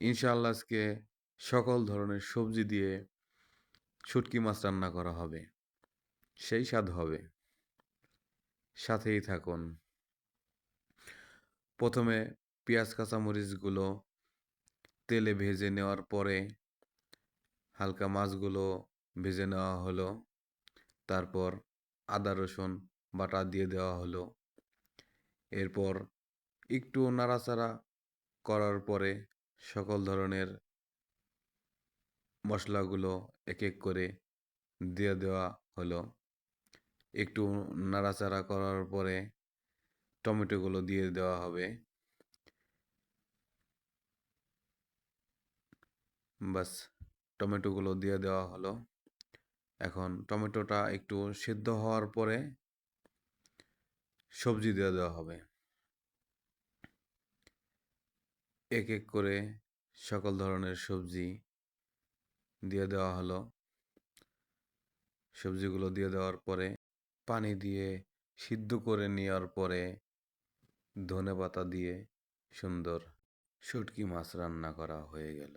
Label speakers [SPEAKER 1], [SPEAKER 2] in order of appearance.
[SPEAKER 1] ইনশাআল্লাহ আজকে সকল ধরনের সবজি দিয়ে শুটকি মাছ রান্না করা হবে। সেই স্বাদ হবে। সাথেই থাকুন। প্রথমে পেঁয়াজ কাঁচামরিচগুলো তেলে ভেজে নেওয়ার পরে হালকা মাছগুলো ভেজে নেওয়া হলো। তারপর আদা রসুন বাটা দিয়ে দেওয়া হলো। এরপর একটু নাড়াচাড়া করার পরে সকল ধরনের মশলাগুলো এক এক করে দিয়ে দেওয়া হলো। একটু নাড়াচাড়া করার পরে টমেটোগুলো দিয়ে দেওয়া হবে। বাস টমেটোগুলো দিয়ে দেওয়া হলো। এখন টমেটোটা একটু সিদ্ধ হওয়ার পরে সবজি দিয়ে দেওয়া হবে। এক এক করে সকল ধরনের সবজি দিয়ে দেওয়া হলো। সবজিগুলো দিয়ে দেওয়ার পরে পানি দিয়ে সিদ্ধ করে নেওয়ার পরে ধনেপাতা দিয়ে সুন্দর শুটকি মাছ রান্না করা হয়ে গেল।